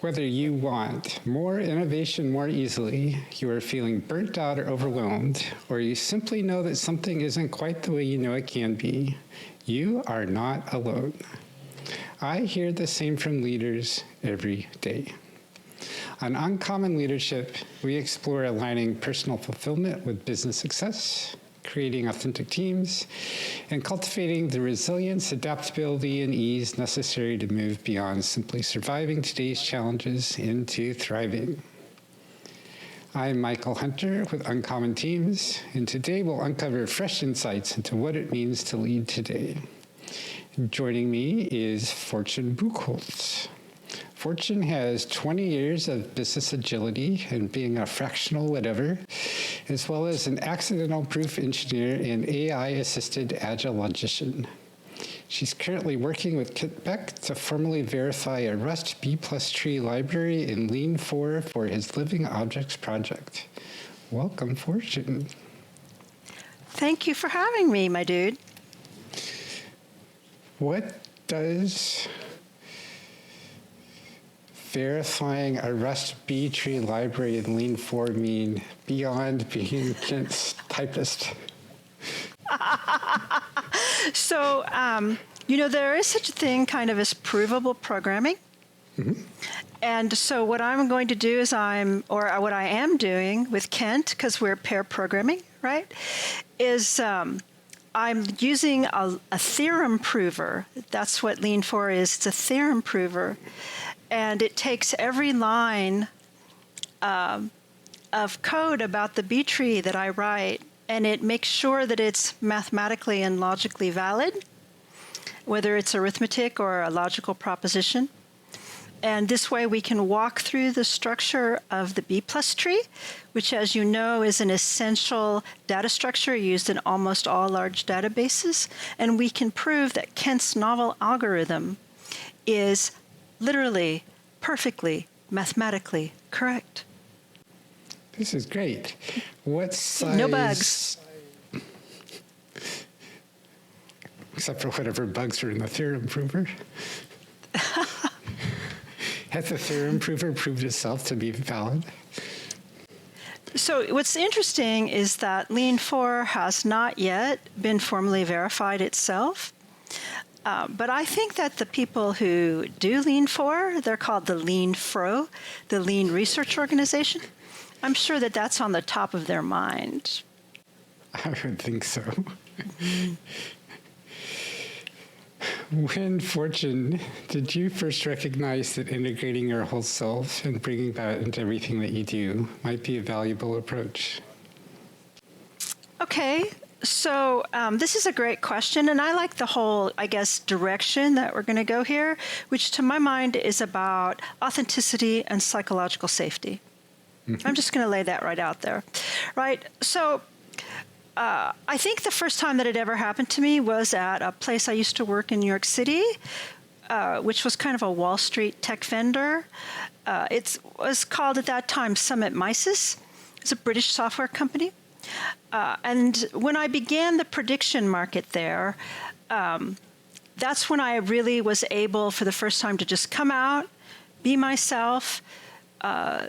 Whether you want more innovation more easily, you are feeling burnt out or overwhelmed, or you simply know that something isn't quite the way you know it can be, you are not alone. I hear the same from leaders every day. On Uncommon Leadership, we explore aligning personal fulfillment with business success, creating authentic teams, and cultivating the resilience, adaptability, and ease necessary to move beyond simply surviving today's challenges into thriving. I'm Michael Hunter with Uncommon Teams, and today we'll uncover fresh insights into what it means to lead today. Joining me is Fortune Buchholtz. Fortune has 20 years of business agility and being a fractional whatever, as well as an accidental-proof engineer and AI-assisted agile logician. She's currently working with Kent Beck to formally verify a Rust B+tree library in Lean 4 for his Living Objects project. Welcome, Fortune. Thank you for having me, my dude. What does verifying a Rust B-tree library in Lean 4 mean beyond being Kent's typist? So, there is such a thing kind of as provable programming. Mm-hmm. And so what I'm going to do is what I am doing with Kent, because we're pair programming, right, is I'm using a theorem prover. That's what Lean 4 is. It's a theorem prover. And it takes every line of code about the B tree that I write, and it makes sure that it's mathematically and logically valid, whether it's arithmetic or a logical proposition. And this way we can walk through the structure of the B+ tree, which, as you know, is an essential data structure used in almost all large databases. And we can prove that Kent's novel algorithm is literally, perfectly, mathematically correct. This is great. What size? No bugs. Except for whatever bugs are in the theorem prover. Has the theorem prover proved itself to be valid? So what's interesting is that Lean 4 has not yet been formally verified itself. But I think that the people who do Lean 4, they're called the Lean Fro, the Lean Research Organization. I'm sure that that's on the top of their mind. I would think so. When, Fortune, did you first recognize that integrating your whole self and bringing that into everything that you do might be a valuable approach? Okay. So this is a great question, and I like the whole, direction that we're going to go here, which to my mind is about authenticity and psychological safety. Mm-hmm. I'm just going to lay that right out there, right? So I think the first time that it ever happened to me was at a place I used to work in New York City, which was kind of a Wall Street tech vendor. It was called at that time Summit Mises. It's a British software company. And when I began the prediction market there, that's when I really was able for the first time to just come out, be myself,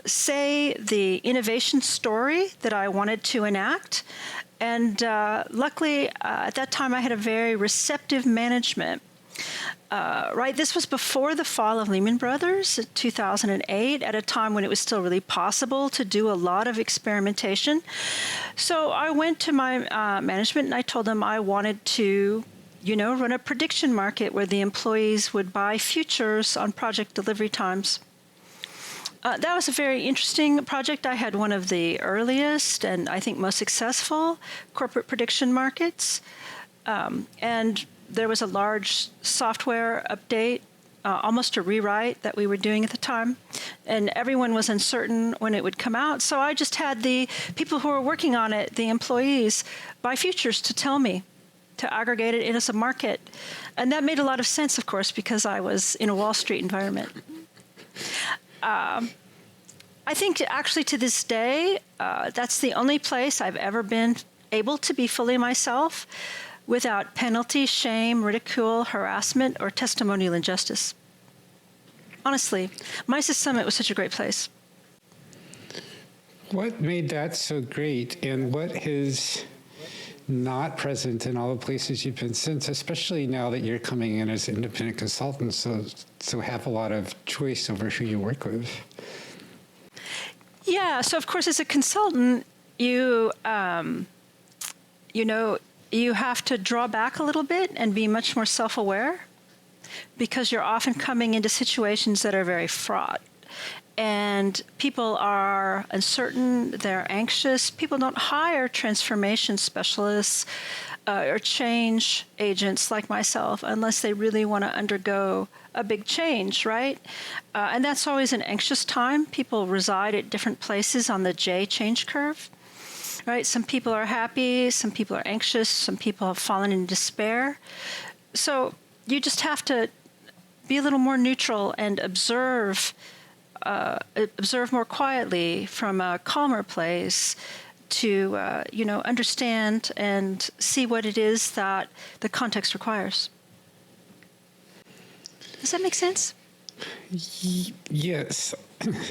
say the innovation story that I wanted to enact. And luckily, at that time, I had a very receptive management. Right, this was before the fall of Lehman Brothers in 2008, at a time when it was still really possible to do a lot of experimentation. So I went to my management and I told them I wanted to, run a prediction market where the employees would buy futures on project delivery times. That was a very interesting project. I had one of the earliest and I think most successful corporate prediction markets. And there was a large software update, almost a rewrite that we were doing at the time, and everyone was uncertain when it would come out. So I just had the people who were working on it, the employees, buy futures to tell me, to aggregate it in as a market. And that made a lot of sense, of course, because I was in a Wall Street environment. I think actually to this day, that's the only place I've ever been able to be fully myself without penalty, shame, ridicule, harassment, or testimonial injustice. Honestly, Mises Summit was such a great place. What made that so great, and what is not present in all the places you've been since, especially now that you're coming in as independent consultants, so have a lot of choice over who you work with? Yeah, so of course, as a consultant, you you have to draw back a little bit and be much more self-aware, because you're often coming into situations that are very fraught. And people are uncertain, they're anxious. People don't hire transformation specialists or change agents like myself unless they really want to undergo a big change, right? And that's always an anxious time. People reside at different places on the J change curve, right? Some people are happy, some people are anxious, some people have fallen in despair. So you just have to be a little more neutral and observe more quietly from a calmer place to, understand and see what it is that the context requires. Does that make sense? Yes.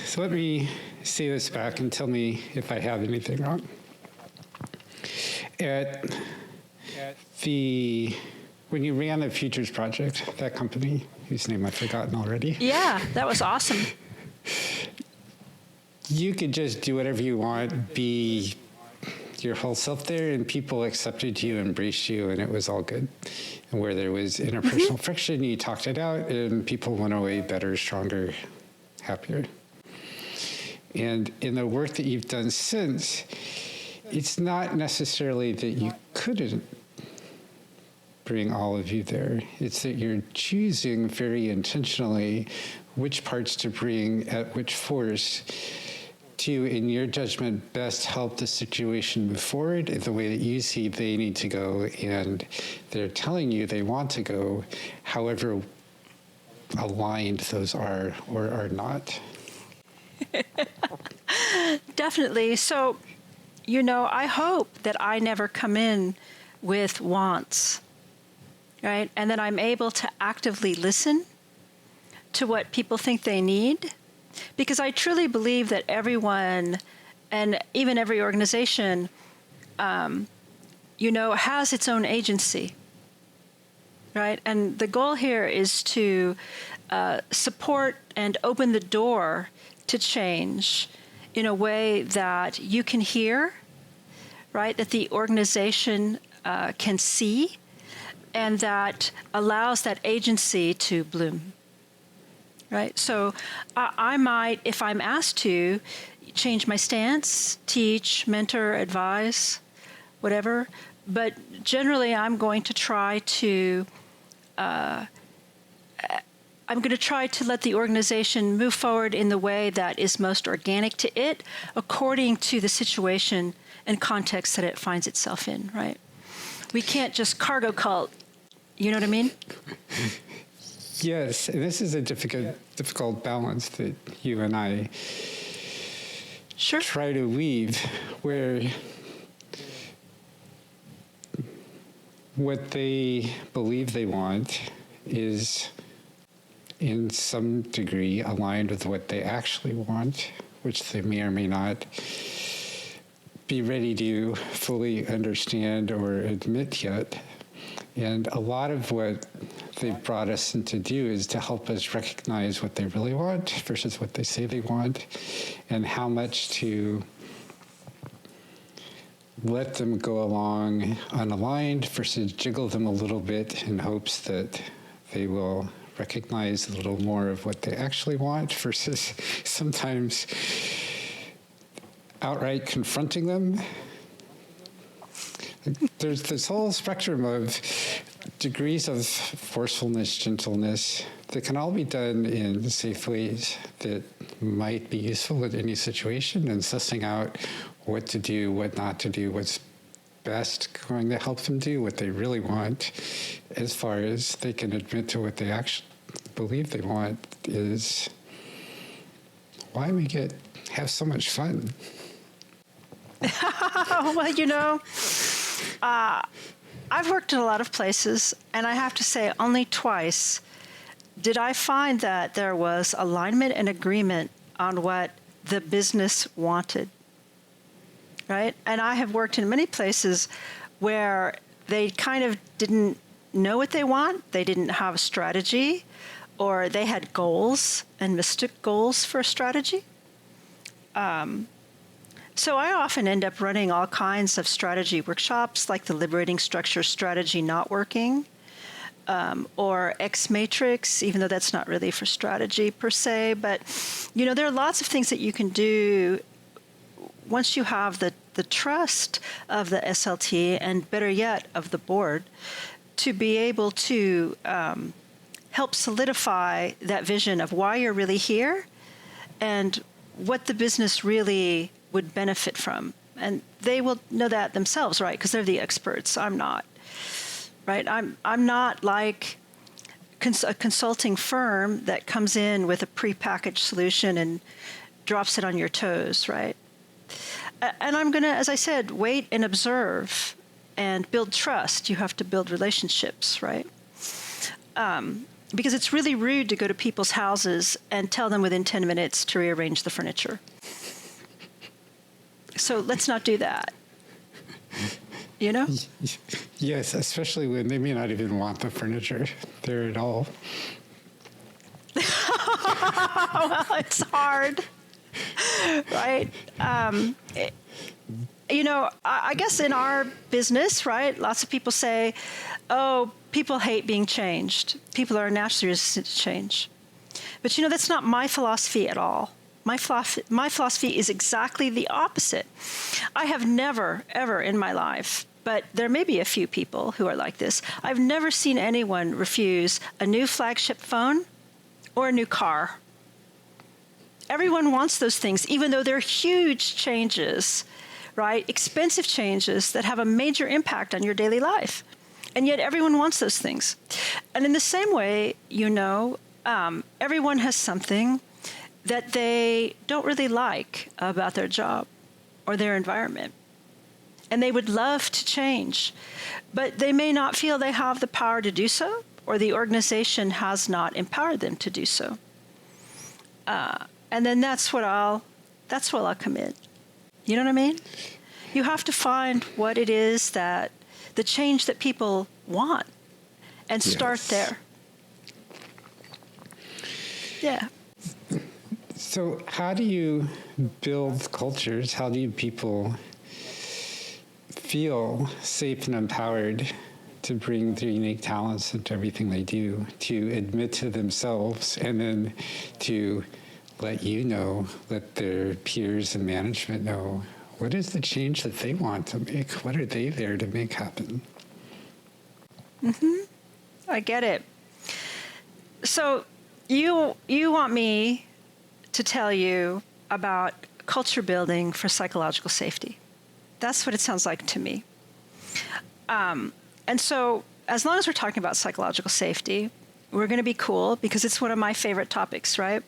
So let me say this back and tell me if I have anything wrong. When you ran the Futures Project, that company, whose name I've forgotten already. Yeah, that was awesome. You could just do whatever you want, be your whole self there, and people accepted you, embraced you, and it was all good. And where there was interpersonal friction, you talked it out, and people went away better, stronger, happier. And in the work that you've done since, it's not necessarily that you couldn't bring all of you there. It's that you're choosing very intentionally which parts to bring at which force to, in your judgment, best help the situation move forward in the way that you see they need to go, and they're telling you they want to go, however aligned those are or are not. Definitely. So, I hope that I never come in with wants, right? And that I'm able to actively listen to what people think they need. Because I truly believe that everyone, and even every organization, has its own agency, right? And the goal here is to support and open the door to change in a way that you can hear, right? That the organization can see, and that allows that agency to bloom. Right? So I might, if I'm asked to, change my stance, teach, mentor, advise, whatever. But generally, I'm going to try to let the organization move forward in the way that is most organic to it, according to the situation and context that it finds itself in, right? We can't just cargo cult. You know what I mean? Yes, and this is a difficult balance that you and I try to weave, where what they believe they want is in some degree aligned with what they actually want, which they may or may not be ready to fully understand or admit yet. And a lot of what they've brought us in to do is to help us recognize what they really want versus what they say they want, and how much to let them go along unaligned versus jiggle them a little bit in hopes that they will recognize a little more of what they actually want, versus sometimes outright confronting them. There's this whole spectrum of degrees of forcefulness, gentleness, that can all be done in safe ways that might be useful in any situation, and sussing out what to do, what not to do, what's best going to help them do what they really want, as far as they can admit to what they actually believe they want, is why we have so much fun. Well, I've worked in a lot of places, and I have to say only twice did I find that there was alignment and agreement on what the business wanted, right? And I have worked in many places where they kind of didn't know what they want, they didn't have a strategy, or they had goals and mistook goals for a strategy. So I often end up running all kinds of strategy workshops, like the Liberating Structure Strategy Not Working, or X Matrix, even though that's not really for strategy per se. But, there are lots of things that you can do once you have the trust of the SLT, and better yet, of the board, to be able to help solidify that vision of why you're really here and what the business really would benefit from. And they will know that themselves, right? Because they're the experts. I'm not, right? I'm not like a consulting firm that comes in with a prepackaged solution and drops it on your toes, right? And I'm going to, as I said, wait and observe and build trust. You have to build relationships, right? Because it's really rude to go to people's houses and tell them within 10 minutes to rearrange the furniture. So let's not do that. Yes, especially when they may not even want the furniture there at all. Well, it's hard, right? I guess in our business, right, lots of people say, oh, people hate being changed. People are naturally resistant to change. But, that's not my philosophy at all. My philosophy is exactly the opposite. I have never, ever in my life, but there may be a few people who are like this, I've never seen anyone refuse a new flagship phone or a new car. Everyone wants those things, even though they're huge changes, right? Expensive changes that have a major impact on your daily life. And yet everyone wants those things. And in the same way, everyone has something that they don't really like about their job or their environment. And they would love to change, but they may not feel they have the power to do so, or the organization has not empowered them to do so. And then that's where I'll come in. You know what I mean? You have to find what it is that the change that people want and start there. Yeah. So how do you build cultures? How do people feel safe and empowered to bring their unique talents into everything they do, to admit to themselves, and then to let their peers and management know, what is the change that they want to make? What are they there to make happen? I get it. So you want me to tell you about culture building for psychological safety. That's what it sounds like to me. And so as long as we're talking about psychological safety, we're going to be cool because it's one of my favorite topics, right?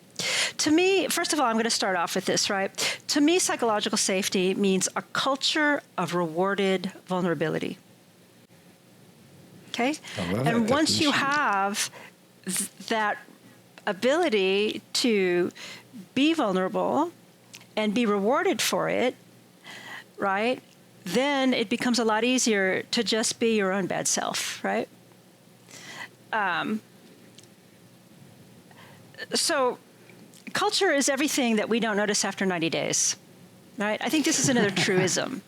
To me, first of all, I'm going to start off with this, right? To me, psychological safety means a culture of rewarded vulnerability. Okay? And once you have that ability to be vulnerable and be rewarded for it, right, then it becomes a lot easier to just be your own bad self, right? So culture is everything that we don't notice after 90 days, right? I think this is another truism,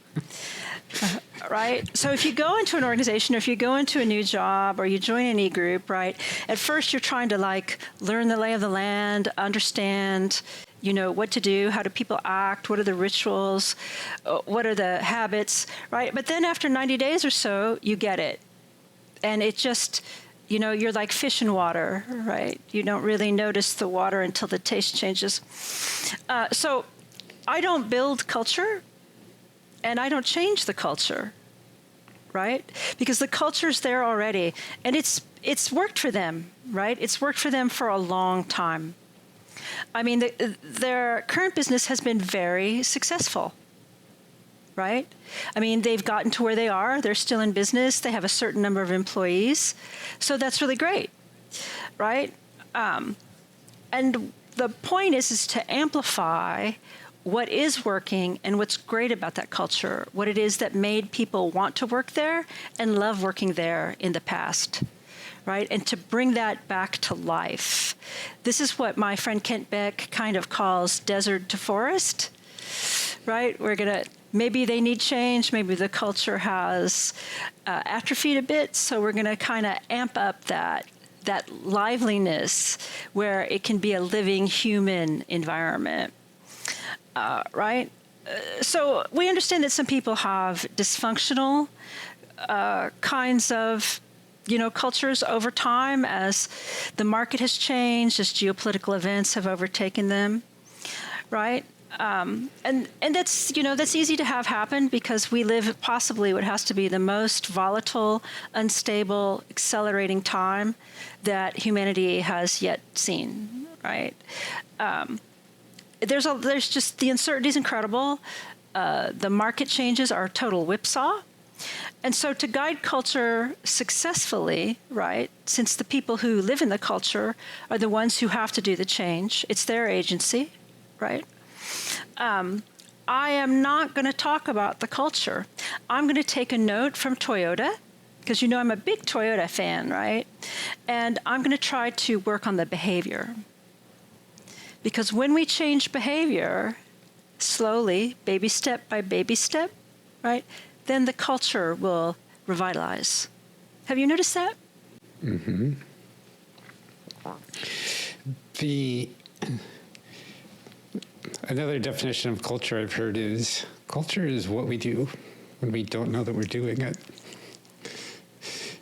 right? So if you go into an organization, or if you go into a new job, or you join an e-group, right, at first you're trying to learn the lay of the land, understand, what to do, how do people act, what are the rituals, what are the habits, right? But then after 90 days or so, you get it. And it just, you're like fish in water, right? You don't really notice the water until the taste changes. So I don't build culture, and I don't change the culture, right? Because the culture's there already, and it's worked for them, right? It's worked for them for a long time. I mean, their current business has been very successful, right? I mean, they've gotten to where they are. They're still in business. They have a certain number of employees. So that's really great, right? And the point is to amplify what is working and what's great about that culture, what it is that made people want to work there and love working there in the past, right? And to bring that back to life. This is what my friend Kent Beck kind of calls desert to forest, right? Maybe they need change, maybe the culture has atrophied a bit, so we're going to kind of amp up that liveliness where it can be a living human environment, right? So we understand that some people have dysfunctional kinds of, cultures over time as the market has changed, as geopolitical events have overtaken them, right? And that's easy to have happen because we live possibly what has to be the most volatile, unstable, accelerating time that humanity has yet seen, right? There's just the uncertainty is incredible. The market changes are a total whipsaw. And so to guide culture successfully, right, since the people who live in the culture are the ones who have to do the change, it's their agency, right? I am not going to talk about the culture. I'm going to take a note from Toyota, because I'm a big Toyota fan, right? And I'm going to try to work on the behavior. Because when we change behavior, slowly, baby step by baby step, right, then the culture will revitalize. Have you noticed that? Mm-hmm. Another definition of culture I've heard is culture is what we do when we don't know that we're doing it.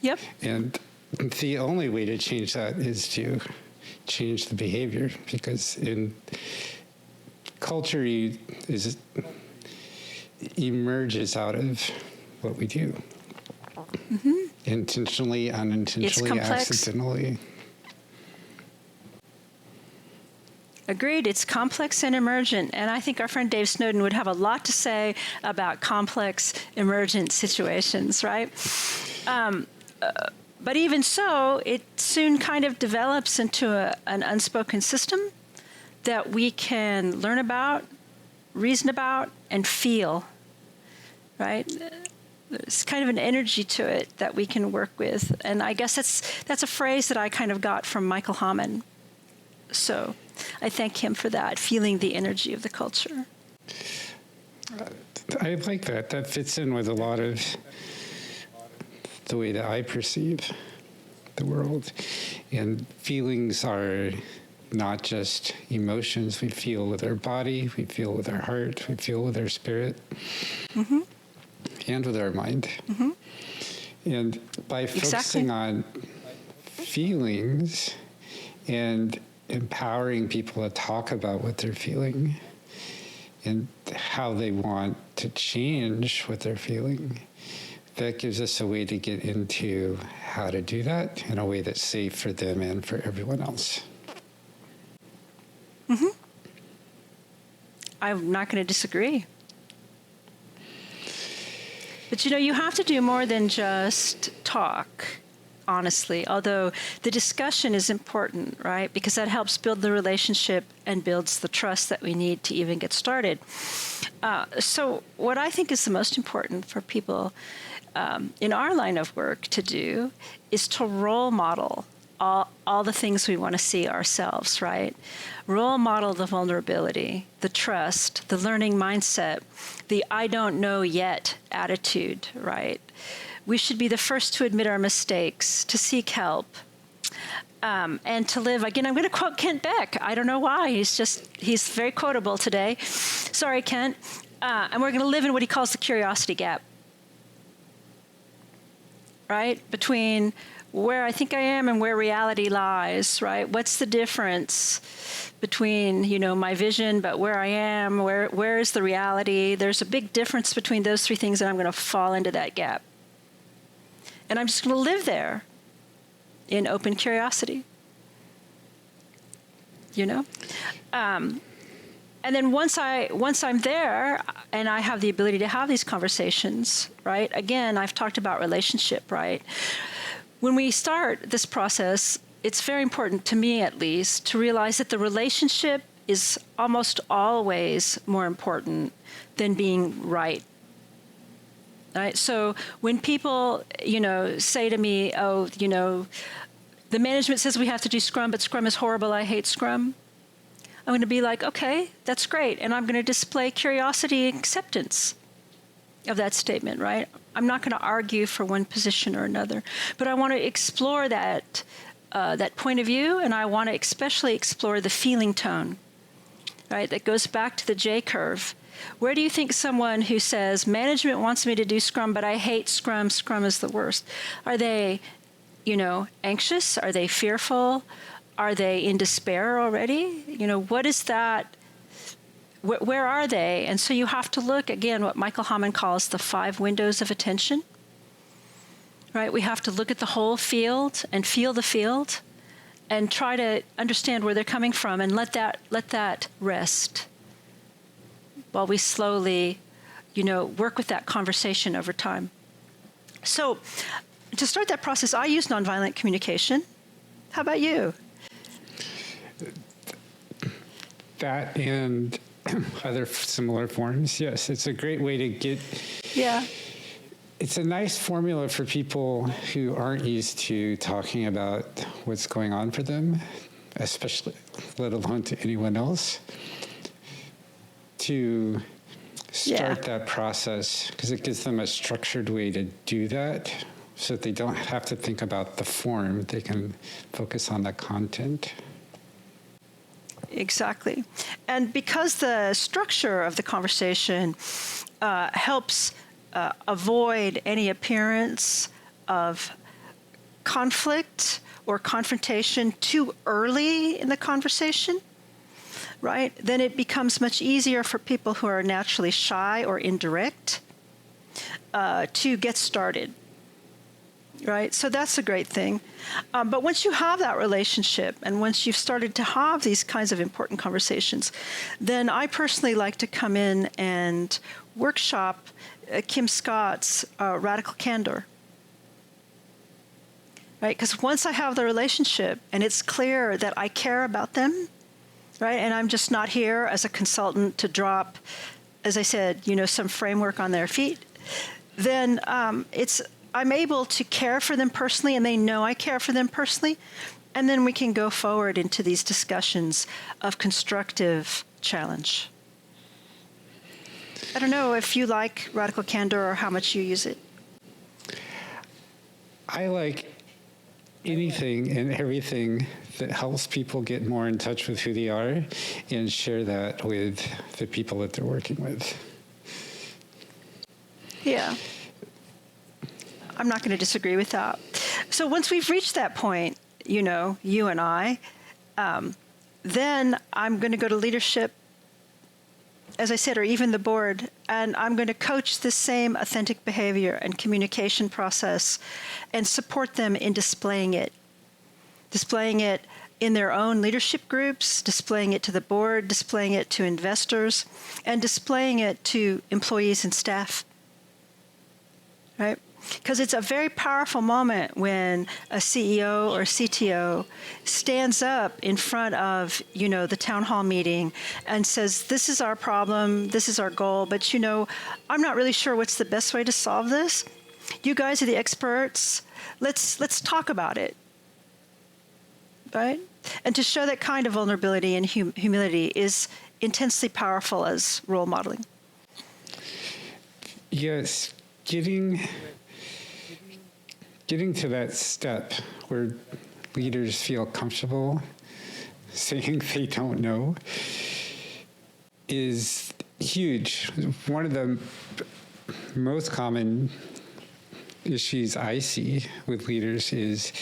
Yep. And the only way to change that is to change the behavior, because in culture emerges out of what we do. Mm-hmm. Intentionally, unintentionally, accidentally. Agreed. It's complex and emergent. And I think our friend Dave Snowden would have a lot to say about complex, emergent situations, right? But even so, it soon kind of develops into an unspoken system that we can learn about, reason about, and feel, right? There's kind of an energy to it that we can work with. And I guess that's a phrase that I kind of got from Michael Hamann. So I thank him for that, feeling the energy of the culture. I like that. That fits in with a lot of the way that I perceive the world. And feelings are not just emotions. We feel with our body, we feel with our heart, we feel with our spirit, mm-hmm. and with our mind. Mm-hmm. And by focusing on feelings and empowering people to talk about what they're feeling and how they want to change what they're feeling, that gives us a way to get into how to do that in a way that's safe for them and for everyone else. Mm-hmm. I'm not going to disagree. But you have to do more than just talk, honestly, although the discussion is important, right? Because that helps build the relationship and builds the trust that we need to even get started. So what I think is the most important for people in our line of work to do is to role model all the things we want to see ourselves, right? Role model the vulnerability, the trust, the learning mindset, the I don't know yet attitude, right? We should be the first to admit our mistakes, to seek help, and to live. Again, I'm going to quote Kent Beck. I don't know why. He's very quotable today. Sorry, Kent. And we're going to live in what he calls the curiosity gap, right? Between where I think I am and where reality lies, right? What's the difference between, my vision, but where I am, where is the reality? There's a big difference between those three things, and I'm going to fall into that gap. And I'm just going to live there in open curiosity, And then once I'm there and I have the ability to have these conversations, right? Again, I've talked about relationship, right? When we start this process, it's very important to me, at least, to realize that the relationship is almost always more important than being right. Right? So when people, say to me, oh, the management says we have to do Scrum, but Scrum is horrible, I hate Scrum, I'm going to be like, okay, that's great. And I'm going to display curiosity and acceptance of that statement, right? I'm not going to argue for one position or another, but I want to explore that point of view, and I want to especially explore the feeling tone, right? That goes back to the J curve. Where do you think someone who says, management wants me to do Scrum, but I hate Scrum, Scrum is the worst, are they, anxious? Are they fearful? Are they in despair already? What is that? Where are they? And so you have to look, again, what Michael Hamann calls the 5 windows of attention, right? We have to look at the whole field and feel the field and try to understand where they're coming from and let that rest while we slowly, work with that conversation over time. So to start that process, I use nonviolent communication. How about you? That and other similar forms, yes. It's a great way to get... Yeah. It's a nice formula for people who aren't used to talking about what's going on for them, especially, let alone to anyone else, to start that process, because it gives them a structured way to do that so that they don't have to think about the form. They can focus on the content. Exactly. And because the structure of the conversation helps avoid any appearance of conflict or confrontation too early in the conversation, right, then it becomes much easier for people who are naturally shy or indirect to get started. Right? So that's a great thing. But once you have that relationship and once you've started to have these kinds of important conversations, then I personally like to come in and workshop Kim Scott's radical candor. Right? Because once I have the relationship and it's clear that I care about them, right, and I'm just not here as a consultant to drop, as I said, some framework on their feet, then I'm able to care for them personally, and they know I care for them personally, and then we can go forward into these discussions of constructive challenge. I don't know if you like radical candor or how much you use it. I like anything and everything that helps people get more in touch with who they are and share that with the people that they're working with. Yeah. I'm not going to disagree with that. So once we've reached that point, you and I, then I'm going to go to leadership, as I said, or even the board, and I'm going to coach the same authentic behavior and communication process and support them in displaying it in their own leadership groups, displaying it to the board, displaying it to investors, and displaying it to employees and staff, right? Because it's a very powerful moment when a CEO or CTO stands up in front of, the town hall meeting and says, this is our problem, this is our goal, but, I'm not really sure what's the best way to solve this. You guys are the experts. Let's talk about it, right? And to show that kind of vulnerability and humility is intensely powerful as role modeling. Yes, getting to that step where leaders feel comfortable saying they don't know is huge. One of the most common issues I see with leaders is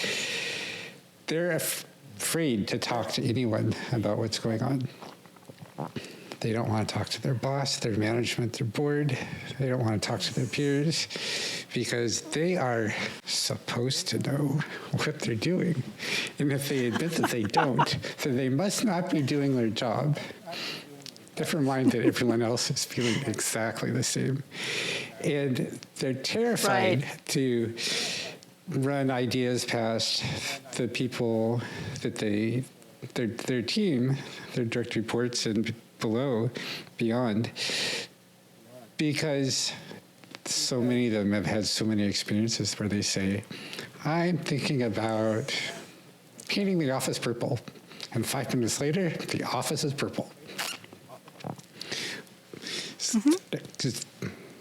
they're afraid to talk to anyone about what's going on. They don't want to talk to their boss, their management, their board. They don't want to talk to their peers because they are supposed to know what they're doing. And if they admit that they don't, then they must not be doing their job. Never mind that everyone else is feeling exactly the same. And they're terrified to run ideas past the people that their team, their direct reports and below, beyond, because so many of them have had so many experiences where they say, I'm thinking about painting the office purple, and 5 minutes later, the office is purple. Just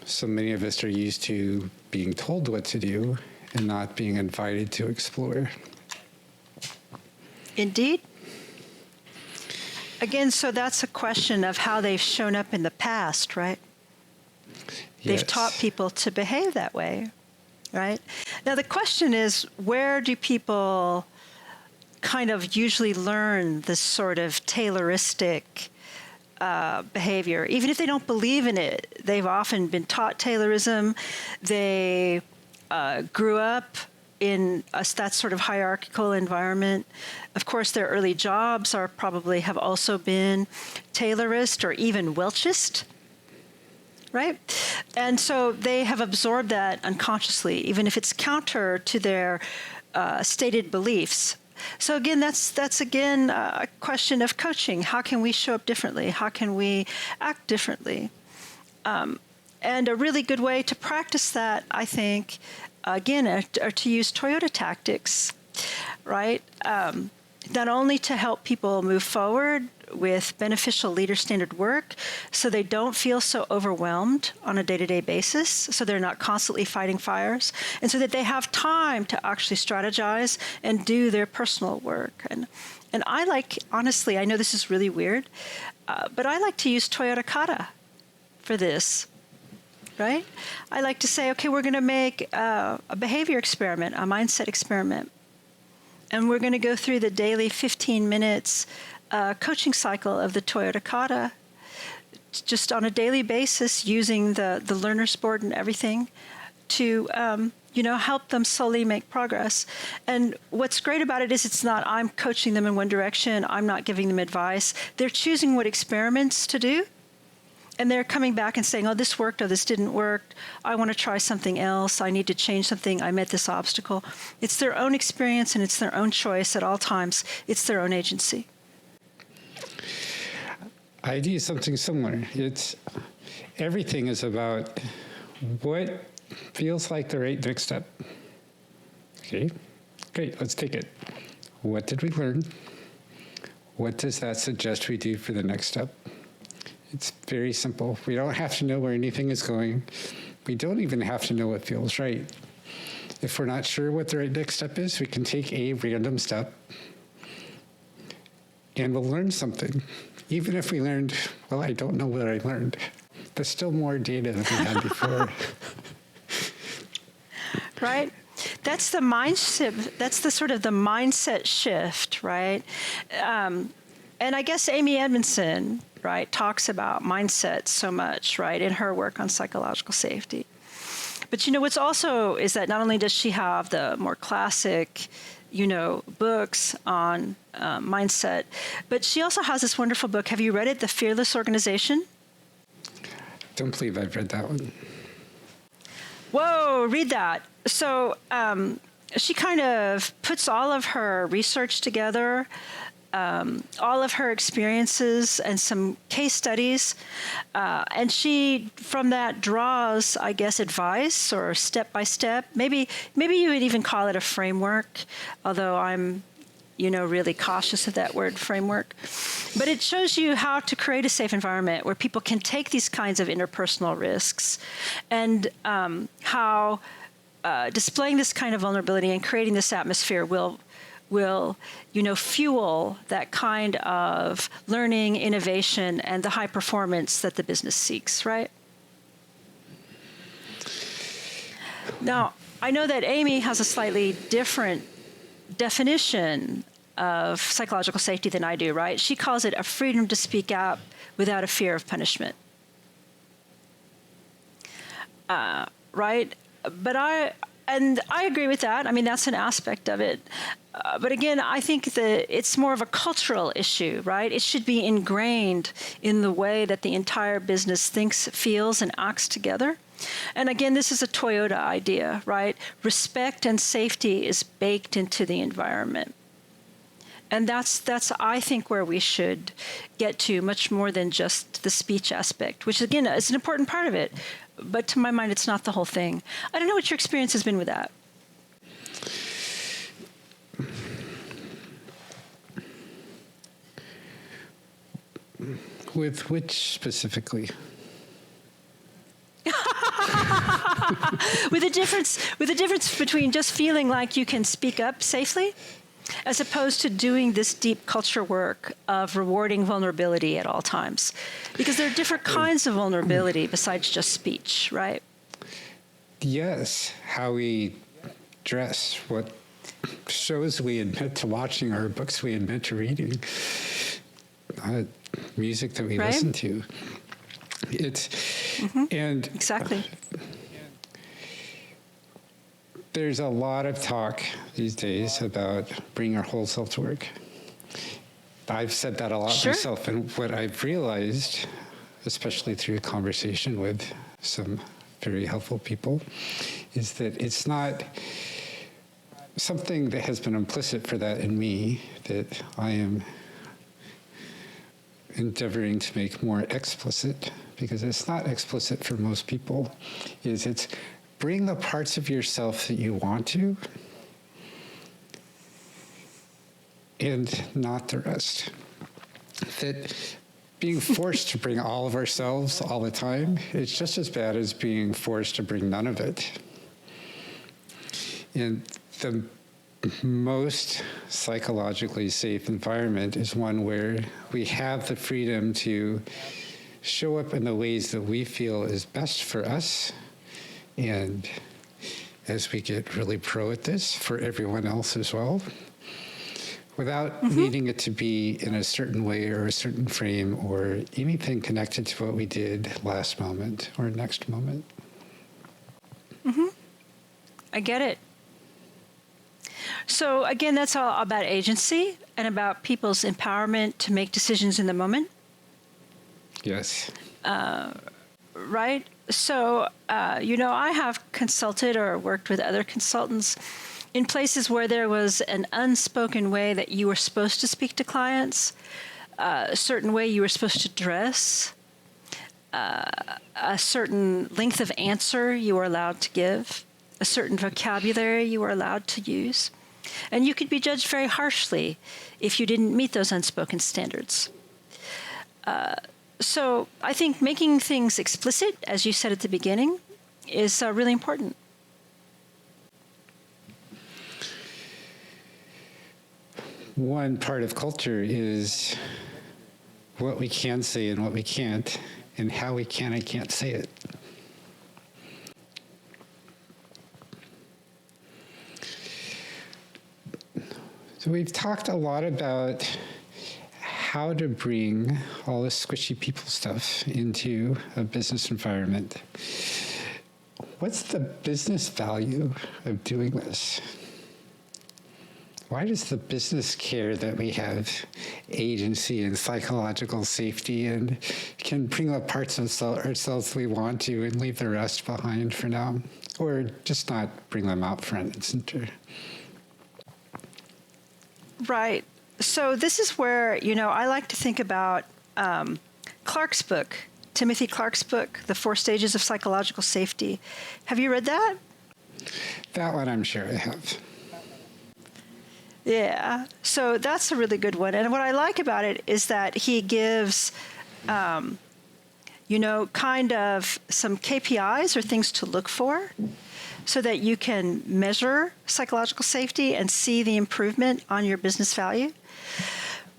so many of us are used to being told what to do and not being invited to explore. Indeed. Again, so that's a question of how they've shown up in the past, right? They've taught people to behave that way, right? Now, the question is, where do people kind of usually learn this sort of Tayloristic behavior? Even if they don't believe in it, they've often been taught Taylorism. They grew up in that sort of hierarchical environment. Of course, their early jobs have also been Taylorist or even Welchist, right? And so they have absorbed that unconsciously, even if it's counter to their stated beliefs. So again, that's again a question of coaching. How can we show up differently? How can we act differently? And a really good way to practice that, I think, again, are to use Toyota tactics, right? Not only to help people move forward with beneficial leader-standard work so they don't feel so overwhelmed on a day-to-day basis, so they're not constantly fighting fires, and so that they have time to actually strategize and do their personal work. And I like, honestly, I know this is really weird, but I like to use Toyota Kata for this. Right? I like to say, okay, we're going to make a behavior experiment, a mindset experiment. And we're going to go through the daily 15 minutes coaching cycle of the Toyota Kata, just on a daily basis, using the learner's board and everything to help them slowly make progress. And what's great about it is it's not I'm coaching them in one direction, I'm not giving them advice. They're choosing what experiments to do. And they're coming back and saying, oh, this worked, or this didn't work. I want to try something else. I need to change something. I met this obstacle. It's their own experience, and it's their own choice at all times. It's their own agency. I do something similar. Everything is about what feels like the right next step. Okay, great, let's take it. What did we learn? What does that suggest we do for the next step? It's very simple. We don't have to know where anything is going. We don't even have to know what feels right. If we're not sure what the right next step is, we can take a random step and we'll learn something. Even if we learned, well, I don't know what I learned. There's still more data than we had before. Right? That's the mindset. That's the sort of the mindset shift, right? And I guess Amy Edmondson, right, talks about mindset so much, right, in her work on psychological safety. But what's also is that not only does she have the more classic, books on mindset, but she also has this wonderful book. Have you read it, The Fearless Organization? Don't believe I've read that one. Whoa, read that. So she kind of puts all of her research together, all of her experiences and some case studies. And she, from that, draws, I guess, advice or step-by-step. Maybe you would even call it a framework, although I'm, really cautious of that word, framework. But it shows you how to create a safe environment where people can take these kinds of interpersonal risks, and how displaying this kind of vulnerability and creating this atmosphere will fuel that kind of learning, innovation, and the high performance that the business seeks, right? Now, I know that Amy has a slightly different definition of psychological safety than I do, right? She calls it a freedom to speak out without a fear of punishment. Right? But And I agree with that. I mean, that's an aspect of it. But again, I think that it's more of a cultural issue, right? It should be ingrained in the way that the entire business thinks, feels, and acts together. And again, this is a Toyota idea, right? Respect and safety is baked into the environment. And that's I think, where we should get to, much more than just the speech aspect, which, again, is an important part of it. But to my mind, it's not the whole thing. I don't know what your experience has been with that. With which specifically? With the difference between just feeling like you can speak up safely, as opposed to doing this deep culture work of rewarding vulnerability at all times. Because there are different kinds of vulnerability besides just speech, right? Yes, how we dress, what shows we admit to watching, or books we admit to reading, music that we listen to. It's and exactly. There's a lot of talk these days about bring your whole self to work. I've said that a lot myself, and what I've realized, especially through a conversation with some very helpful people, is that it's not something that has been implicit for that in me, that I am endeavoring to make more explicit, because it's not explicit for most people, is it's bring the parts of yourself that you want to, and not the rest. That being forced to bring all of ourselves all the time, it's just as bad as being forced to bring none of it. And the most psychologically safe environment is one where we have the freedom to show up in the ways that we feel is best for us, and as we get really pro at this, for everyone else as well, without needing it to be in a certain way or a certain frame or anything connected to what we did last moment or next moment. I get it. So again, that's all about agency and about people's empowerment to make decisions in the moment. Yes. Right? So, I have consulted or worked with other consultants in places where there was an unspoken way that you were supposed to speak to clients, a certain way you were supposed to dress, a certain length of answer you were allowed to give, a certain vocabulary you were allowed to use. And you could be judged very harshly if you didn't meet those unspoken standards. So I think making things explicit, as you said at the beginning, is really important. One part of culture is what we can say and what we can't, and how we can and can't say it. So we've talked a lot about how to bring all this squishy people stuff into a business environment. What's the business value of doing this? Why does the business care that we have agency and psychological safety and can bring up parts of ourselves we want to and leave the rest behind for now? Or just not bring them out front and center? Right. So this is where, I like to think about Clark's book, Timothy Clark's book, The 4 Stages of Psychological Safety. Have you read that? That one I'm sure I have. Yeah. So that's a really good one. And what I like about it is that he gives, kind of some KPIs or things to look for so that you can measure psychological safety and see the improvement on your business value.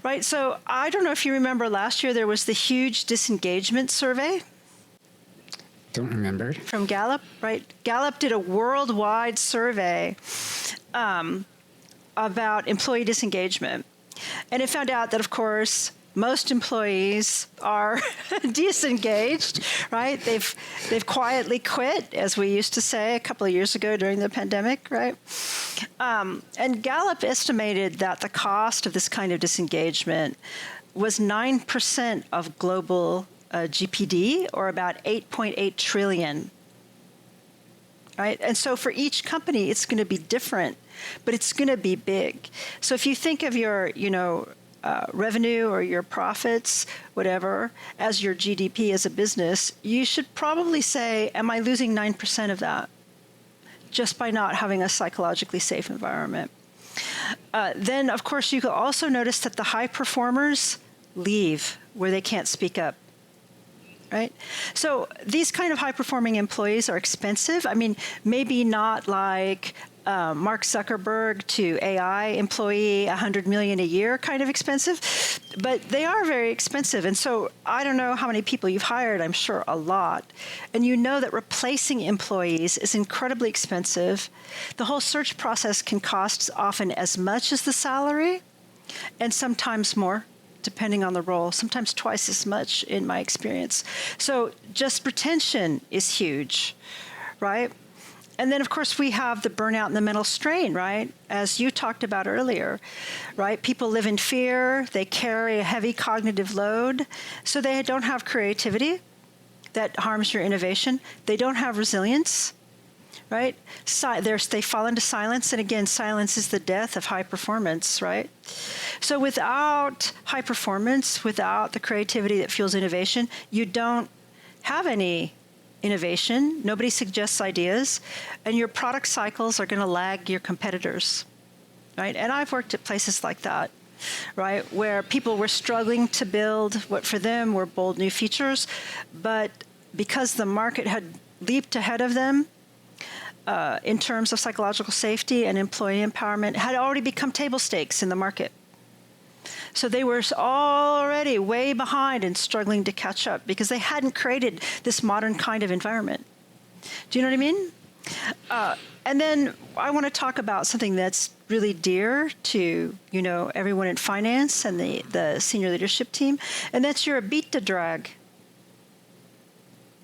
Right. So I don't know if you remember last year, there was the huge disengagement survey. Don't remember. From Gallup, right? Gallup did a worldwide survey about employee disengagement. And it found out that, of course, most employees are disengaged, right? They've quietly quit, as we used to say a couple of years ago during the pandemic, right? And Gallup estimated that the cost of this kind of disengagement was 9% of global GPD, or about 8.8 trillion. Right? And so for each company, it's going to be different, but it's going to be big. So if you think of your, revenue or your profits, whatever, as your GDP as a business, you should probably say, am I losing 9% of that just by not having a psychologically safe environment? Then, of course, you can also notice that the high performers leave where they can't speak up. Right? So these kind of high-performing employees are expensive. I mean, maybe not like Mark Zuckerberg to AI employee, $100 million a year kind of expensive, but they are very expensive. And so I don't know how many people you've hired, I'm sure a lot. And you know that replacing employees is incredibly expensive. The whole search process can cost often as much as the salary, and sometimes more, depending on the role, sometimes twice as much in my experience. So just retention is huge, right? And then, of course, we have the burnout and the mental strain, right? As you talked about earlier, right? People live in fear. They carry a heavy cognitive load. So they don't have creativity. That harms your innovation. They don't have resilience, right? They fall into silence. And again, silence is the death of high performance, right? So without high performance, without the creativity that fuels innovation, you don't have any innovation. Nobody suggests ideas. And your product cycles are going to lag your competitors, right? And I've worked at places like that, right, where people were struggling to build what for them were bold new features, but because the market had leaped ahead of them, in terms of psychological safety and employee empowerment, had already become table stakes in the market. So they were already way behind and struggling to catch up because they hadn't created this modern kind of environment. Do you know what I mean? And then I want to talk about something that's really dear to, everyone in finance and the senior leadership team, and that's your EBITDA drag.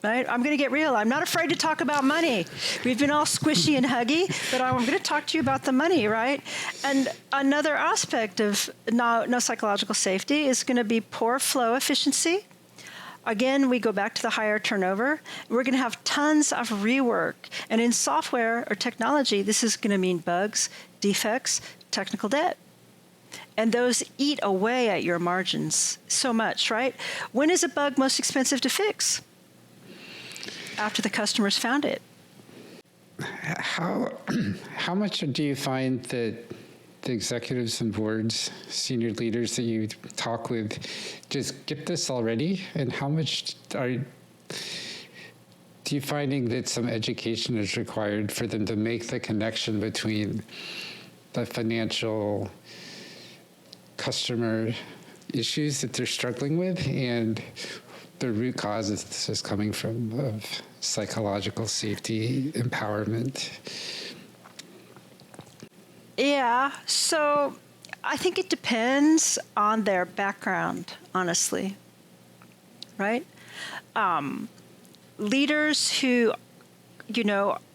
Right? I'm going to get real. I'm not afraid to talk about money. We've been all squishy and huggy, but I'm going to talk to you about the money, right? And another aspect of no psychological safety is going to be poor flow efficiency. Again, we go back to the higher turnover. We're going to have tons of rework. And in software or technology, this is going to mean bugs, defects, technical debt. And those eat away at your margins so much, right? When is a bug most expensive to fix? After the customers found it. How much do you find that the executives and boards, senior leaders that you talk with, just get this already? And how much do you finding that some education is required for them to make the connection between the financial customer issues that they're struggling with and the root causes this is coming from of psychological safety, empowerment? Yeah, so I think it depends on their background, honestly, right? Leaders who,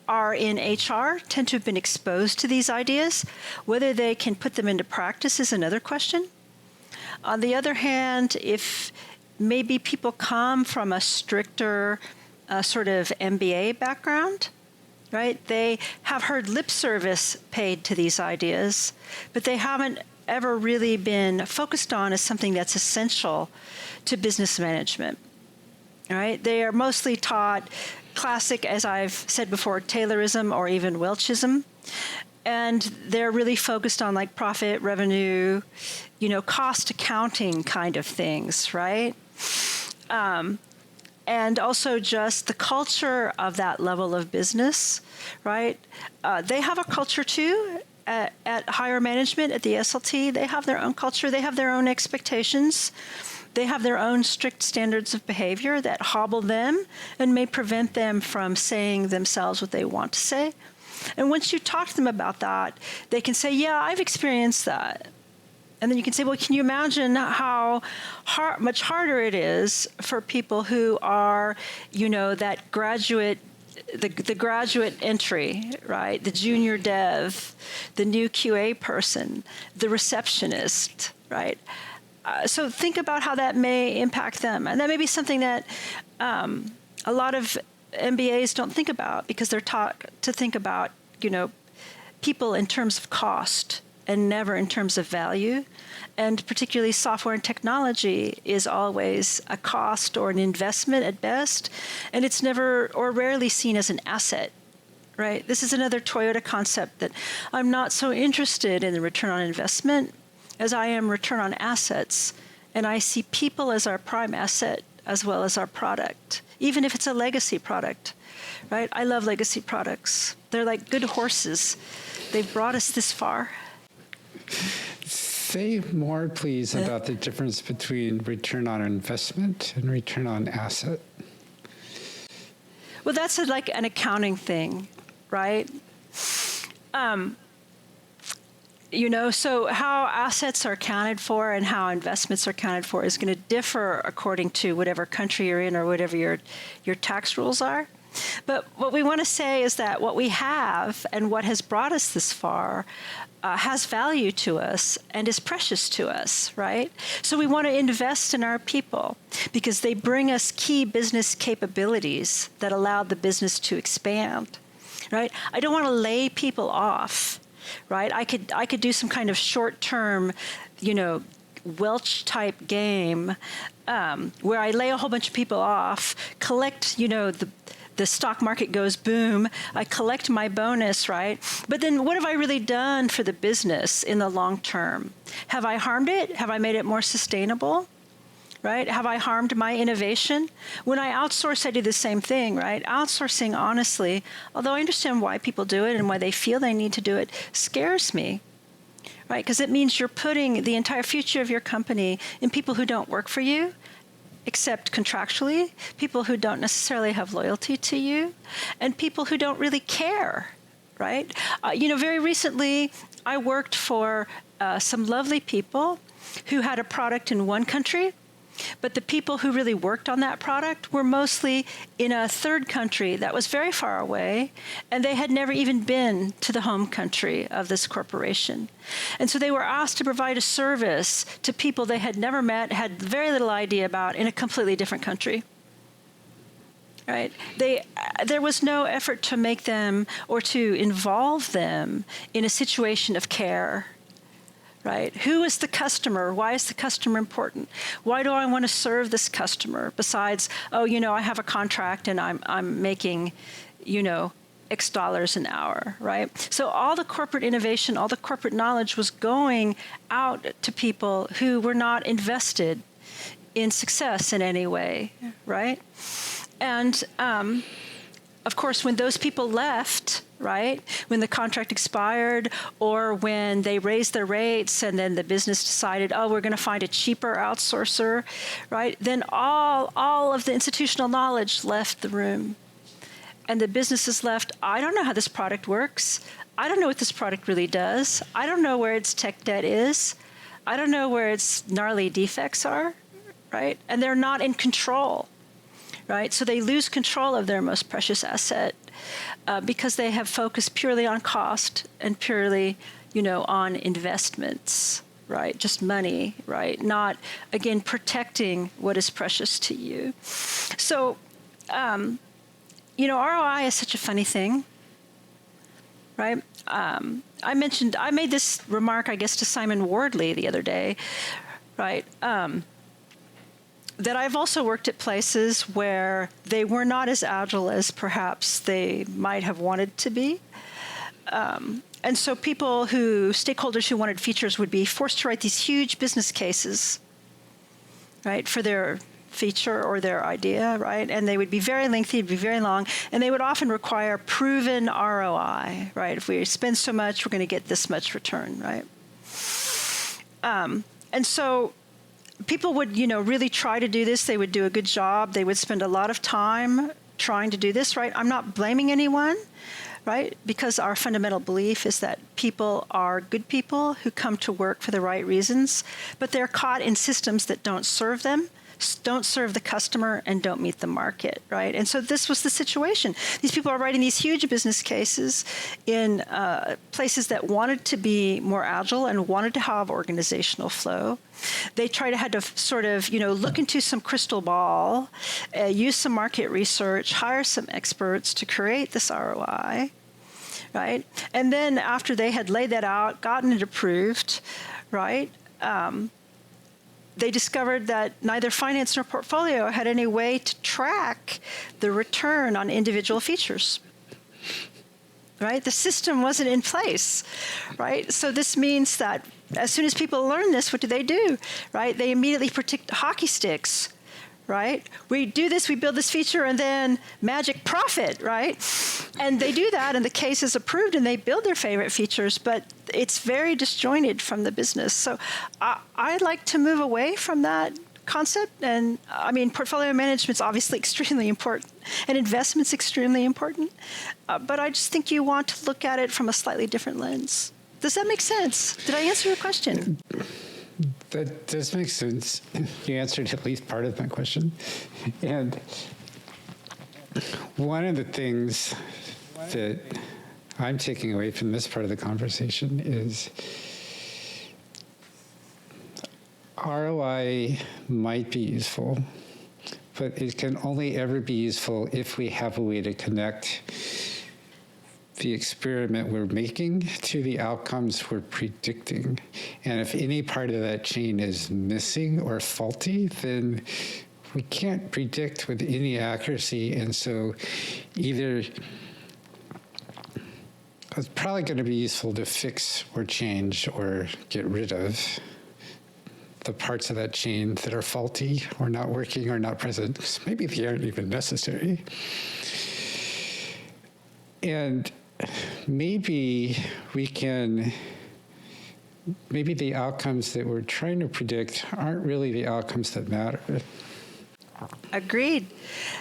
are in HR tend to have been exposed to these ideas. Whether they can put them into practice is another question. On the other hand, if maybe people come from a stricter sort of MBA background, right? They have heard lip service paid to these ideas, but they haven't ever really been focused on as something that's essential to business management, right? They are mostly taught classic, as I've said before, Taylorism or even Welchism. And they're really focused on like profit, revenue, cost accounting kind of things, right? And also just the culture of that level of business, right? They have a culture too at higher management, at the SLT. They have their own culture. They have their own expectations. They have their own strict standards of behavior that hobble them and may prevent them from saying themselves what they want to say. And once you talk to them about that, they can say, yeah, I've experienced that. And then you can say, well, can you imagine how much harder it is for people who are, that graduate, the graduate entry, right? The junior dev, the new QA person, the receptionist, right? So think about how that may impact them. And that may be something that a lot of MBAs don't think about, because they're taught to think about, people in terms of cost and never in terms of value. And particularly software and technology is always a cost or an investment at best, and it's never or rarely seen as an asset, right? This is another Toyota concept that I'm not so interested in the return on investment as I am return on assets, and I see people as our prime asset as well as our product, even if it's a legacy product, right? I love legacy products. They're like good horses. They've brought us this far. Say more, please, about the difference between return on investment and return on asset. Well, that's like an accounting thing, right? So how assets are accounted for and how investments are accounted for is going to differ according to whatever country you're in or whatever your tax rules are. But what we want to say is that what we have and what has brought us this far has value to us and is precious to us, right? So we want to invest in our people because they bring us key business capabilities that allow the business to expand, right? I don't want to lay people off, right? I could do some kind of short-term, Welch type game where I lay a whole bunch of people off, collect, the stock market goes boom, I collect my bonus, right? But then what have I really done for the business in the long term? Have I harmed it? Have I made it more sustainable? Right? Have I harmed my innovation? When I outsource, I do the same thing, right? Outsourcing, honestly, although I understand why people do it and why they feel they need to do it, scares me, right? Because it means you're putting the entire future of your company in people who don't work for you, except contractually, people who don't necessarily have loyalty to you, and people who don't really care, right? Very recently, I worked for some lovely people who had a product in one country, but the people who really worked on that product were mostly in a third country that was very far away, and they had never even been to the home country of this corporation. And so they were asked to provide a service to people they had never met, had very little idea about, in a completely different country. Right? There was no effort to make them or to involve them in a situation of care. Right? Who is the customer? Why is the customer important? Why do I want to serve this customer? Besides, I have a contract and I'm making, X dollars an hour, right? So all the corporate innovation, all the corporate knowledge was going out to people who were not invested in success in any way, right? And of course, when those people left, right, when the contract expired or when they raised their rates and then the business decided, we're going to find a cheaper outsourcer, right, then all of the institutional knowledge left the room. And the businesses left, I don't know how this product works. I don't know what this product really does. I don't know where its tech debt is. I don't know where its gnarly defects are, right? And they're not in control. Right? So they lose control of their most precious asset because they have focused purely on cost and purely, on investments, right? Just money, right? Not, again, protecting what is precious to you. So, ROI is such a funny thing, right? I made this remark, I guess, to Simon Wardley the other day, right? That I've also worked at places where they were not as agile as perhaps they might have wanted to be. And so stakeholders who wanted features would be forced to write these huge business cases, right, for their feature or their idea, right? And they would be very lengthy, it'd be very long, and they would often require proven ROI, right? If we spend so much, we're going to get this much return, right? And so people would, really try to do this. They would do a good job. They would spend a lot of time trying to do this, right? I'm not blaming anyone, right? Because our fundamental belief is that people are good people who come to work for the right reasons, but they're caught in systems that don't serve them, don't serve the customer, and don't meet the market, right? And so this was the situation. These people are writing these huge business cases in places that wanted to be more agile and wanted to have organizational flow. They had to sort of, look into some crystal ball, use some market research, hire some experts to create this ROI, right? And then after they had laid that out, gotten it approved, right? They discovered that neither finance nor portfolio had any way to track the return on individual features. Right? The system wasn't in place, right? So this means that as soon as people learn this, what do? Right? They immediately predict hockey sticks, right? We do this, we build this feature, and then magic profit, right? And they do that, and the case is approved, and they build their favorite features, but it's very disjointed from the business. So I'd like to move away from that concept. And I mean, portfolio management's obviously extremely important, and investment's extremely important. But I just think you want to look at it from a slightly different lens. Does that make sense? Did I answer your question? That does make sense. You answered at least part of my question. And one of the things that I'm taking away from this part of the conversation is ROI might be useful, but it can only ever be useful if we have a way to connect the experiment we're making to the outcomes we're predicting. And if any part of that chain is missing or faulty, then we can't predict with any accuracy. And so either it's probably going to be useful to fix or change or get rid of the parts of that chain that are faulty or not working or not present, because maybe they aren't even necessary. And maybe the outcomes that we're trying to predict aren't really the outcomes that matter. Agreed.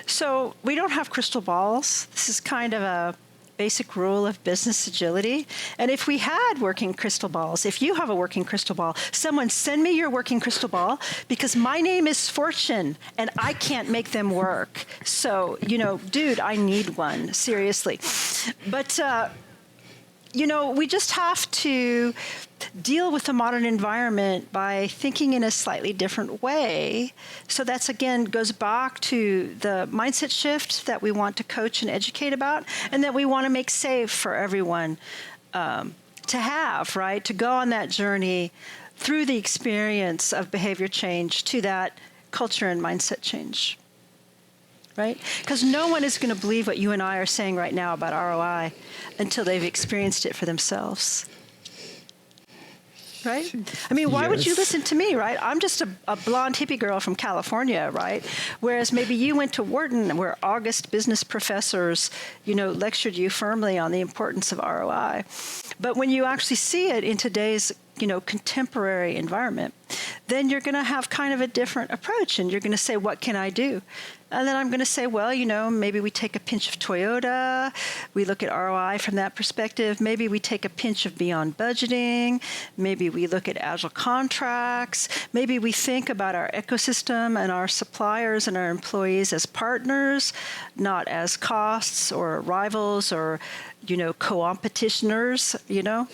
So we don't have crystal balls. This is kind of a basic rule of business agility. And if we had working crystal balls, if you have a working crystal ball, someone send me your working crystal ball, because my name is Fortune and I can't make them work. So, dude, I need one, seriously. But, we just have to deal with the modern environment by thinking in a slightly different way. So that's, again, goes back to the mindset shift that we want to coach and educate about, and that we want to make safe for everyone to have, right? To go on that journey through the experience of behavior change to that culture and mindset change. Right? Because no one is going to believe what you and I are saying right now about ROI until they've experienced it for themselves. Right? I mean, why would you listen to me, right? I'm just a blonde hippie girl from California, right? Whereas maybe you went to Wharton, where August business professors, lectured you firmly on the importance of ROI. But when you actually see it in today's, contemporary environment, then you're going to have kind of a different approach, and you're going to say, what can I do? And then I'm going to say, well, maybe we take a pinch of Toyota. We look at ROI from that perspective. Maybe we take a pinch of beyond budgeting. Maybe we look at agile contracts. Maybe we think about our ecosystem and our suppliers and our employees as partners, not as costs or rivals or co-opetitioners,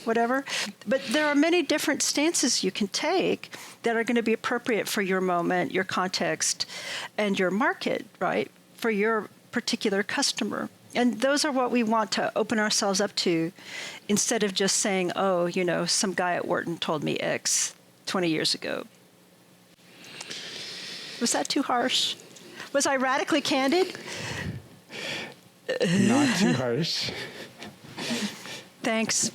whatever. But there are many different stances you can take that are going to be appropriate for your moment, your context, and your market, right? For your particular customer. And those are what we want to open ourselves up to, instead of just saying, oh, some guy at Wharton told me X 20 years ago. Was that too harsh? Was I radically candid? Not too harsh. Thanks.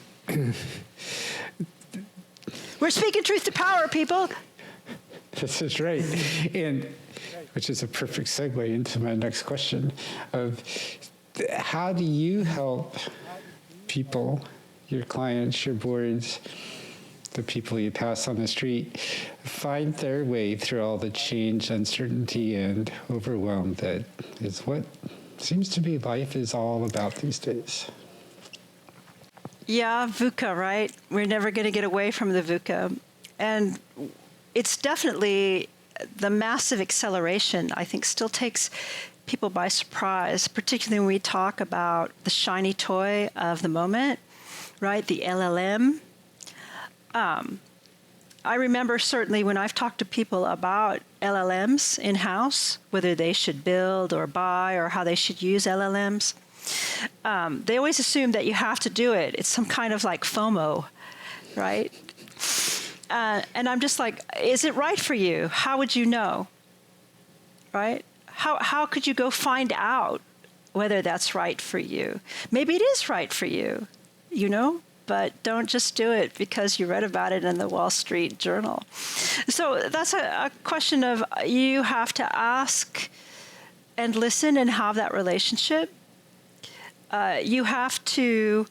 We're speaking truth to power, people. This is right. And which is a perfect segue into my next question of how do you help people, your clients, your boards, the people you pass on the street, find their way through all the change, uncertainty, and overwhelm that is what seems to be life is all about these days? Yeah, VUCA, right? We're never going to get away from the VUCA. And it's definitely the massive acceleration, I think, still takes people by surprise, particularly when we talk about the shiny toy of the moment, right? The LLM. I remember certainly when I've talked to people about LLMs in-house, whether they should build or buy or how they should use LLMs, they always assume that you have to do it. It's some kind of like FOMO, right? And I'm just like, is it right for you? How would you know, right? How could you go find out whether that's right for you? Maybe it is right for you, you know? But don't just do it because you read about it in the Wall Street Journal. So that's a question of you have to ask and listen and have that relationship. You have to